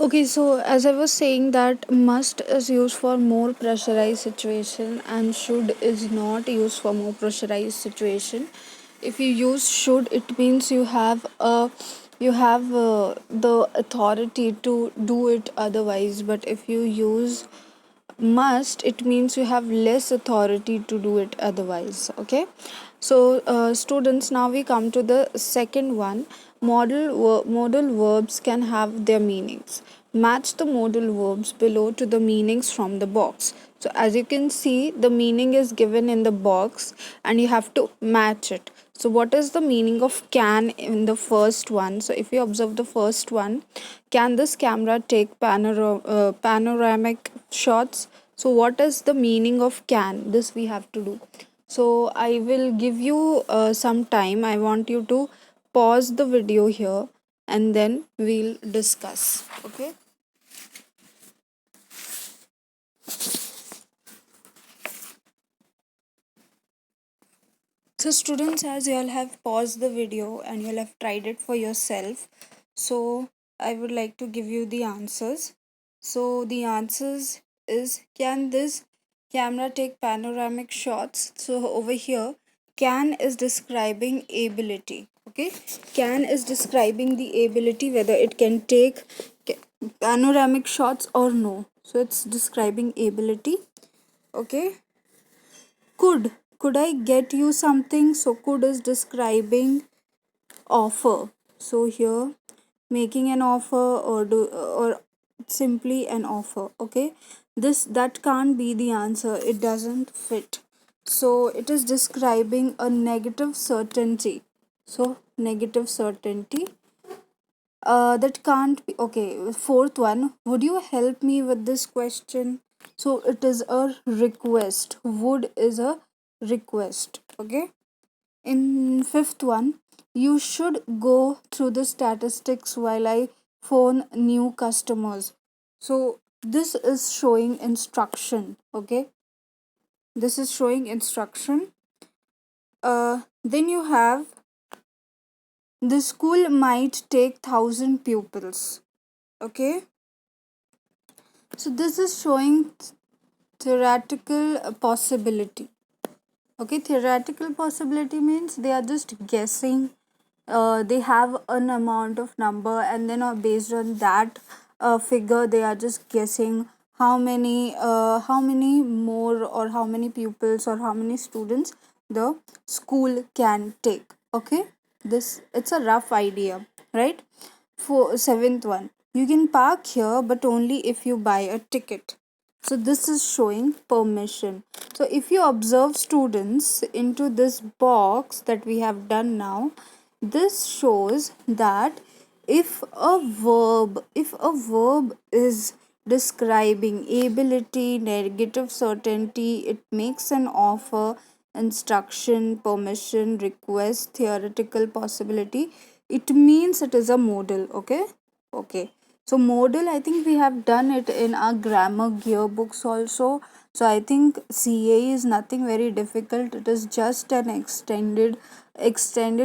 Okay, so as I was saying that must is used for more pressurized situation and should is not used for more pressurized situation. If you use should, it means you have the authority to do it otherwise. But if you use must, it means you have less authority to do it otherwise. Okay, so students, now we come to the second one. Modal verbs can have their meanings. Match the modal verbs below to the meanings from the box. So as you can see, the meaning is given in the box and you have to match it. So what is the meaning of can in the first one? So if you observe the first one, can this camera take panoramic shots? So what is the meaning of can? This we have to do. So I will give you some time. I want you to pause the video here and then we'll discuss. Okay. So students, as you all have paused the video and you all have tried it for yourself, so I would like to give you the answers. So the answers is, can this camera take panoramic shots? So over here, can is describing ability. Okay, can is describing the ability whether it can take ca- panoramic shots or no. So it's describing ability. Okay, could I get you something? So could is describing offer. So here, making an offer or simply an offer. Okay, this that can't be the answer, it doesn't fit. So it is describing a negative certainty. So negative certainty, that can't be. Okay, fourth one, would you help me with this question? So it is a request. Would is a request. Okay, in fifth one, you should go through the statistics while I phone new customers. So this is showing instruction. Okay, this is showing instruction. Then you have, the school might take 1,000 pupils. Okay, so this is showing theoretical possibility. Okay, theoretical possibility means they are just guessing. They have an amount of number and then based on that figure they are just guessing how many more or how many pupils or how many students the school can take. Okay, this, it's a rough idea, right? For seventh one, you can park here but only if you buy a ticket. So this is showing permission. So if you observe students into this box that we have done now, this shows that if a verb is describing ability, negative certainty, it makes an offer, instruction, permission, request, theoretical possibility, it means it is a modal. Okay, okay, so modal, I think we have done it in our grammar gear books also. So I think CA is nothing very difficult. It is just an extended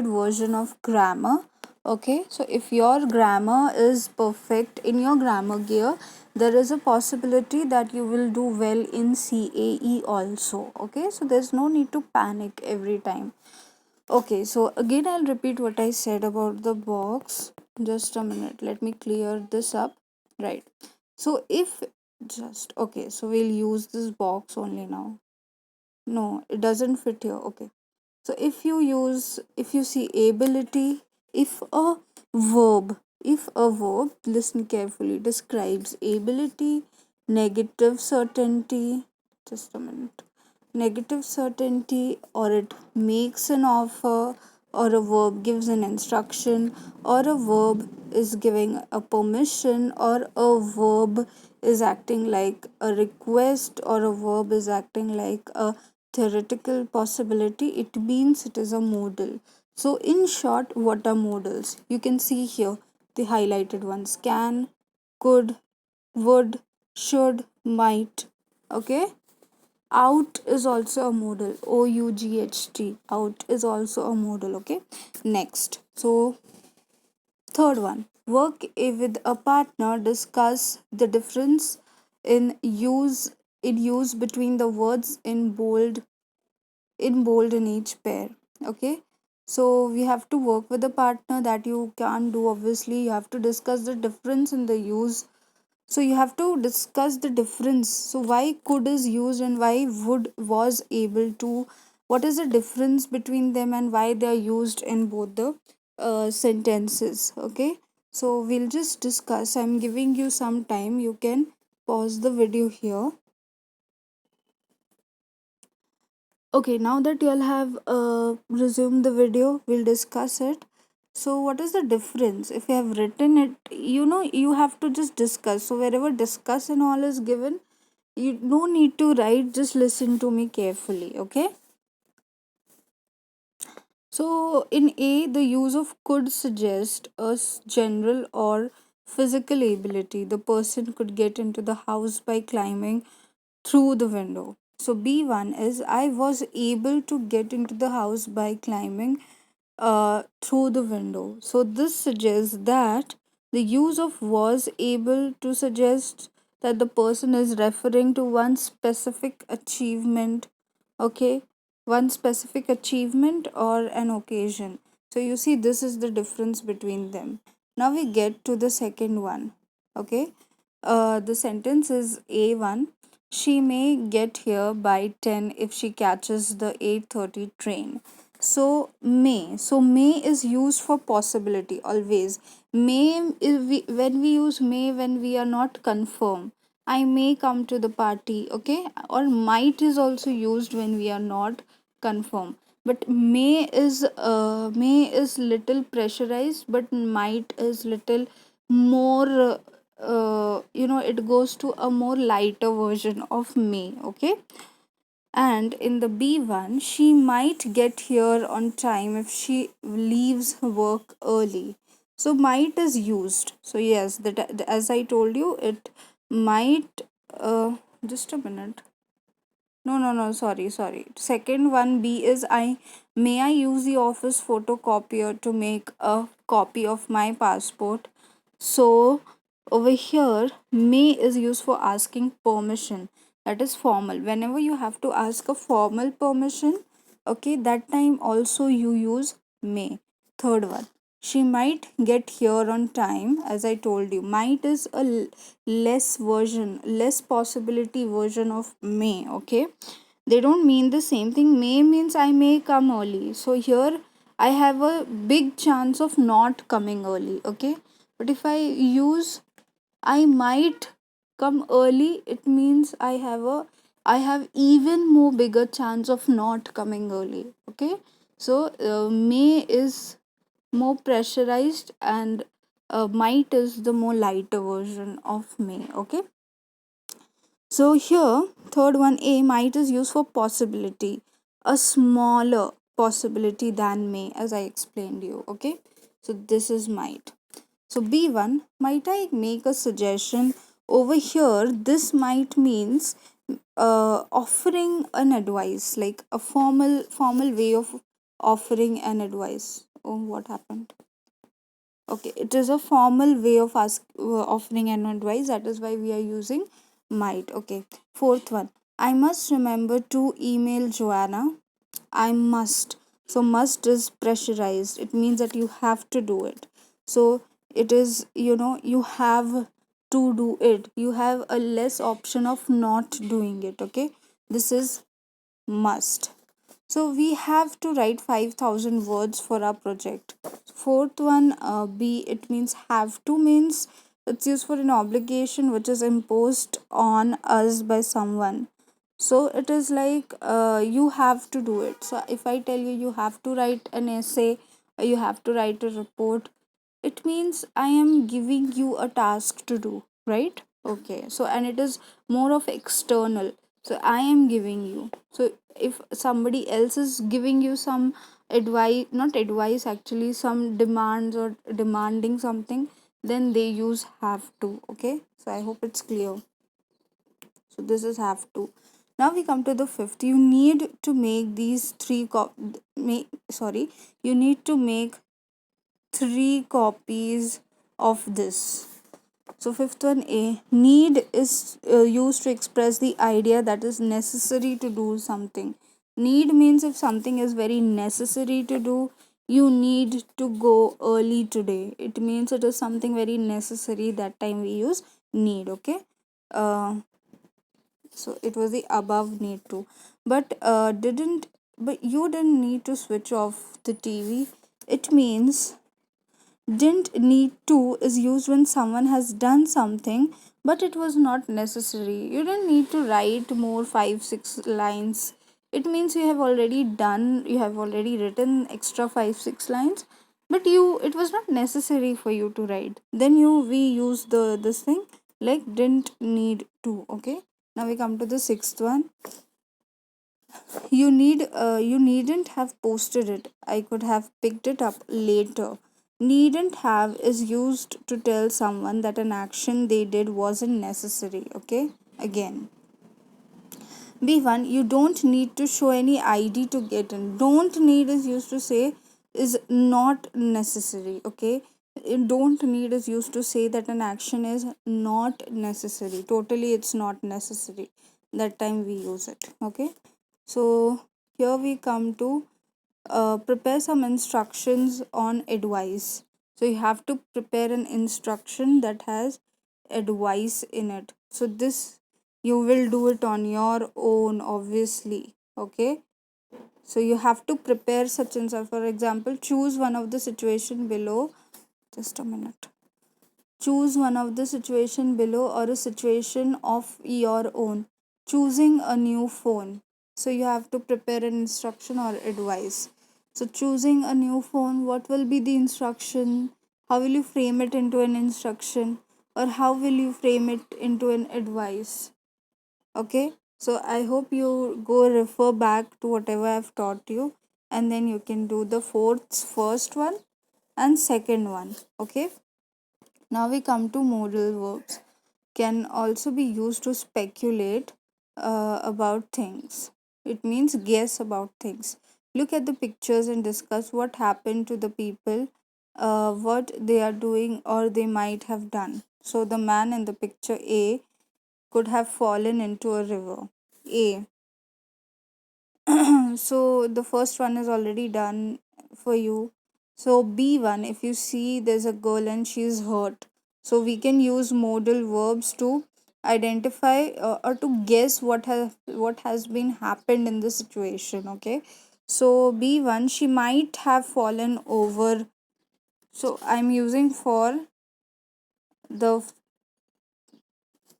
version of grammar. Okay, so if your grammar is perfect in your grammar gear, there is a possibility that you will do well in CAE also. Okay, so there's no need to panic every time. Okay, so again I'll repeat what I said about the box. Just a minute, let me clear this up. Right. So if just okay, so we'll use this box only now. No, it doesn't fit here. Okay. So if you see ability, if a if a verb, listen carefully, describes ability, negative certainty, just a minute, negative certainty, or it makes an offer, or a verb gives an instruction, or a verb is giving a permission, or a verb is acting like a request, or a verb is acting like a theoretical possibility, it means it is a modal. So in short, what are modals? You can see here the highlighted ones: can, could, would, should, might. Okay, out is also a modal. OUGHT, out is also a modal. Okay, next, so third one, Work with a partner, discuss the difference in use between the words in each pair. Okay, so we have to work with a partner, that you can do. Obviously you have to discuss the difference in the use. So you have to discuss the difference. So why could is used and why would was able to, what is the difference between them and why they are used in both the sentences. Okay, so we'll just discuss. I'm giving you some time, you can pause the video here. Okay, now that you all have resumed the video, we'll discuss it. So, what is the difference? If you have written it, you have to just discuss. So, wherever discuss and all is given, you no need to write, just listen to me carefully, okay? So, in A, the use of could suggest a general or physical ability. The person could get into the house by climbing through the window. So B1 is I was able to get into the house by climbing through the window. So this suggests that the use of was able to suggest that the person is referring to one specific achievement, okay, one specific achievement or an occasion. So you see, this is the difference between them. Now we get to the second one, okay. The sentence is A1. She may get here by 10 if she catches the 8:30 train. So may is used for possibility always. When we use may when we are not confirmed. I may come to the party, okay? Or might is also used when we are not confirmed. But may is little pressurized, but might is little more it goes to a more lighter version of may, okay. And in the B1, she might get here on time if she leaves work early. So might is used. So yes, that as I told you, it might. Just a minute. No, no, no. Sorry, sorry. Second one B is I. May I use the office photocopier to make a copy of my passport? So over here, may is used for asking permission. That is formal. Whenever you have to ask a formal permission, okay, that time also you use may. Third one, she might get here on time. As I told you, might is a less version, less possibility version of may, okay. They don't mean the same thing. May means I may come early. So here I have a big chance of not coming early, okay. But if I use I might come early, it means I have even more bigger chance of not coming early, okay. So may is more pressurized, and might is the more lighter version of may, okay. So here, third one, A, might is used for possibility, a smaller possibility than may, as I explained you. Okay, so this is might. So B1, might I make a suggestion? Over here, this might means offering an advice, like a formal way of offering an advice. Oh, what happened? Okay, it is a formal way of offering an advice. That is why we are using might. Okay, fourth one. I must remember to email Joanna. I must. So must is pressurized. It means that you have to do it. So it is, you have to do it. You have a less option of not doing it. Okay, this is must. So we have to write 5,000 words for our project. Fourth one, B, it means have to means it's used for an obligation which is imposed on us by someone. So it is like you have to do it. So if I tell you have to write an essay, or you have to write a report, it means I am giving you a task to do, right? Okay, so and it is more of external. So I am giving you. So if somebody else is giving you some advice, not advice actually, some demands or demanding something, then they use have to. Okay, so I hope it's clear. So this is have to. Now we come to the fifth. You need to make these you need to make 3 copies of this. So fifth one, A, need is used to express the idea that is necessary to do something. Need means if something is very necessary to do, you need to go early today. It means it is something very necessary. That time we use need. Okay. Uh, so it was the above need to, but didn't. But you didn't need to switch off the TV. It means didn't need to is used when someone has done something but it was not necessary. You don't need to write more 5 6 lines. It means you have already written extra 5 6 lines, but you it was not necessary for you to write. Then you we use the this thing like didn't need to. Okay, now we come to the sixth one. You needn't have posted it. I could have picked it up later. Needn't have is used to tell someone that an action they did wasn't necessary. Okay, again. B1, you don't need to show any ID to get in. Don't need is used to say is not necessary. Okay, don't need is used to say that an action is not necessary. Totally, it's not necessary. That time we use it. Okay, so here we come to prepare some instructions on advice. So you have to prepare an instruction that has advice in it. So this you will do it on your own, obviously. Okay. So you have to prepare such and such. For example, choose one of the situation below. Just a minute. Choose one of the situation below or a situation of your own. Choosing a new phone. So you have to prepare an instruction or advice. So choosing a new phone, what will be the instruction? How will you frame it into an instruction? Or how will you frame it into an advice? Okay. So I hope you go refer back to whatever I've taught you, and then you can do the first one and second one. Okay. Now we come to modal verbs. Can also be used to speculate about things. It means guess about things. Look at the pictures and discuss what happened to the people, what they are doing or they might have done. So the man in the picture A could have fallen into a river. A. So the first one is already done for you. So B1, if you see there's a girl and she's hurt, so we can use modal verbs to identify or to guess what has been happened in the situation. Okay, so B1, she might have fallen over. So I'm using for the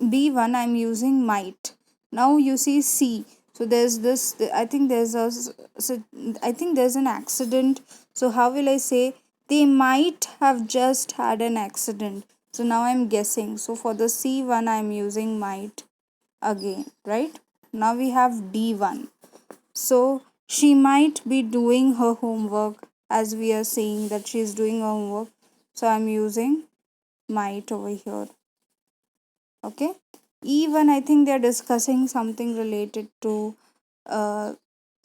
B1, I'm using might. Now you see C. So there's this, I think so I think there's an accident. So how will I say they might have just had an accident? So now I'm guessing. So for the C1, I'm using might again, right? Now we have D1. So she might be doing her homework, as we are saying that she's doing her homework. So I'm using might over here. Okay, even I think they're discussing something related to uh,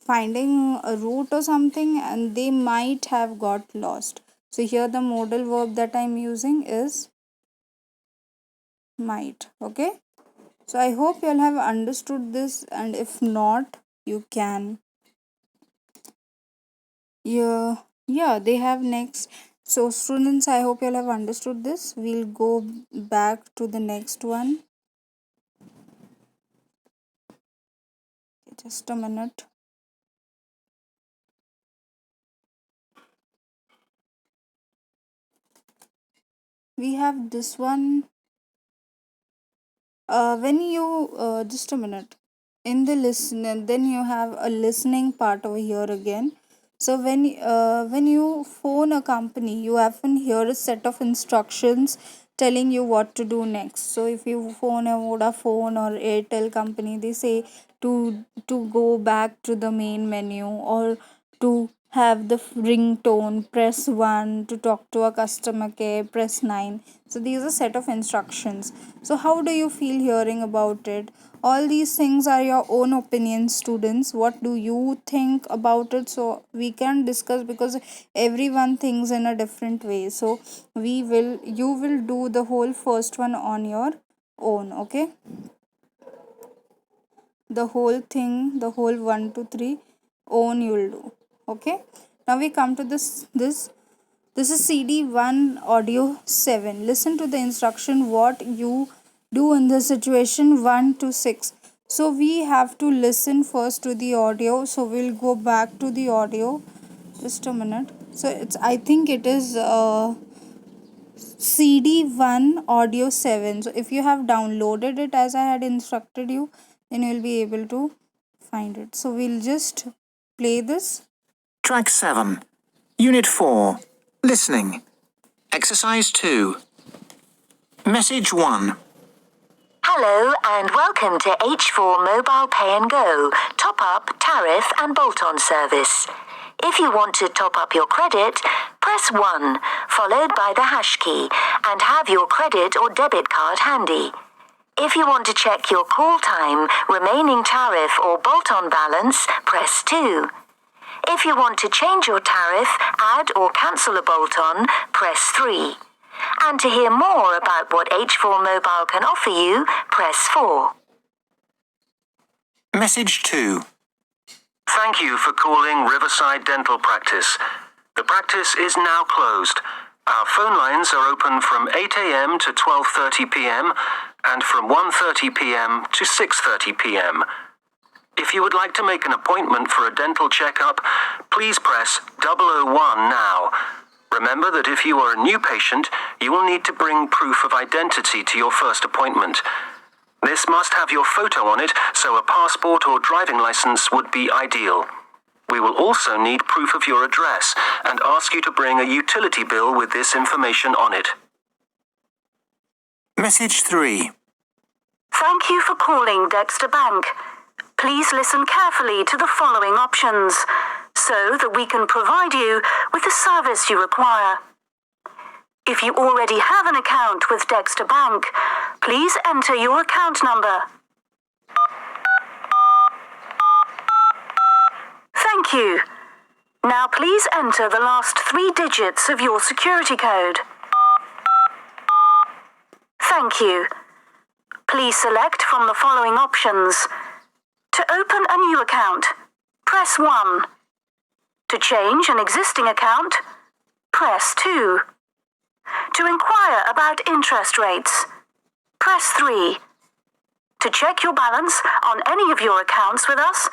finding a route or something and they might have got lost. So here the modal verb that I'm using is might. Okay, so I hope you'll have understood this, and if not, you can yeah they have next. So students, I hope you'll have understood this. We'll go back to the next one. Just a minute. We have this one. When you just a minute, in the listen, then you have a listening part over here again. So when you phone a company, you often hear a set of instructions telling you what to do next. So if you phone a Vodafone or Airtel company, they say to go back to the main menu, or to have the ringtone, press 1 to talk to a customer care, press 9. So these are set of instructions. So how do you feel hearing about it? All these things are your own opinions, students. What do you think about it? So we can discuss, because everyone thinks in a different way. So you will do the whole first one on your own, okay? The whole thing, the whole 1 to 3 own you'll do. Okay, now we come to this is CD1 audio 7. Listen to the instruction what you do in the situation 1 to 6. So we have to listen first to the audio, so we'll go back to the audio. Just a minute. So it's, I think it is CD1 Audio 7. So if you have downloaded it as I had instructed you, then you will be able to find it. So we'll just play this. Track 7. Unit 4. Listening. Exercise 2. Message 1. Hello and welcome to H4 Mobile Pay and Go Top Up, Tariff and Bolt-on service. If you want to top up your credit, press 1, followed by the hash key, and have your credit or debit card handy. If you want to check your call time, remaining tariff or bolt-on balance, press 2. If you want to change your tariff, add or cancel a bolt-on, press 3. And to hear more about what H4 Mobile can offer you, press 4. Message 2. Thank you for calling Riverside Dental Practice. The practice is now closed. Our phone lines are open from 8 a.m. to 12:30 p.m. and from 1:30 p.m. to 6:30 p.m. If you would like to make an appointment for a dental checkup, please press 001 now. Remember that if you are a new patient, you will need to bring proof of identity to your first appointment. This must have your photo on it, so a passport or driving license would be ideal. We will also need proof of your address and ask you to bring a utility bill with this information on it. Message 3. Thank you for calling Dexter Bank. Please listen carefully to the following options so that we can provide you with the service you require. If you already have an account with Dexter Bank, please enter your account number. Thank you. Now please enter the last 3 digits of your security code. Thank you. Please select from the following options. To open a new account, press 1. To change an existing account, press 2. To inquire about interest rates, press 3. To check your balance on any of your accounts with us,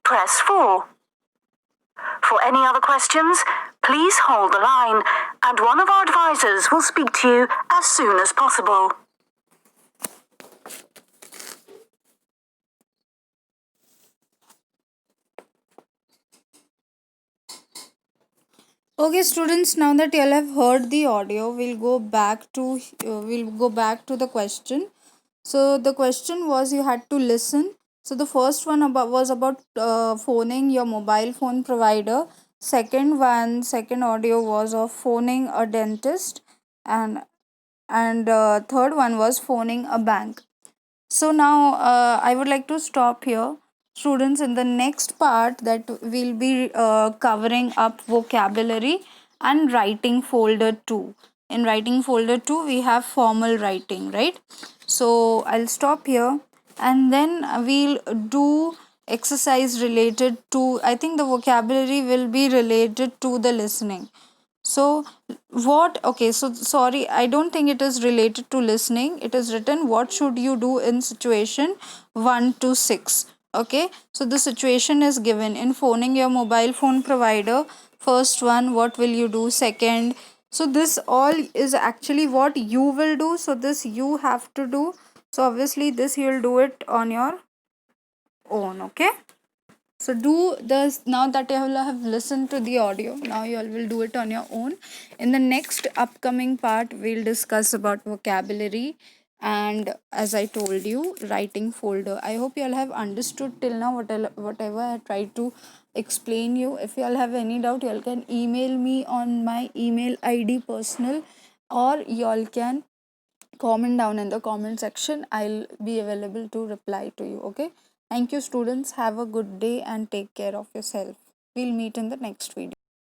press 4. For any other questions, please hold the line, and one of our advisors will speak to you as soon as possible. Okay, students, now that you all have heard the audio, we'll go back to the question. So the question was you had to listen. So the first one was about phoning your mobile phone provider. Second audio was of phoning a dentist, and third one was phoning a bank. So now I would like to stop here. Students, in the next part that we'll be covering up vocabulary and writing folder 2. In writing folder 2, we have formal writing, right? So I'll stop here, and then we'll do exercise related to, I think the vocabulary will be related to the listening. So okay, so sorry, I don't think it is related to listening. It is written what should you do in situation 1 to 6. Okay, so the situation is given in phoning your mobile phone provider. First one, what will you do? Second, so this all is actually what you will do. So this you have to do. So obviously this you'll do it on your own. Okay, so do this now that you all have listened to the audio. Now you all will do it on your own. In the next upcoming part, we'll discuss about vocabulary and, as I told you, writing folder. I hope you all have understood till now whatever I tried to explain you. If you all have any doubt, you all can email me on my email ID personal, or you all can comment down in the comment section. I'll be available to reply to you. Okay, thank you students, have a good day and take care of yourself. We'll meet in the next video.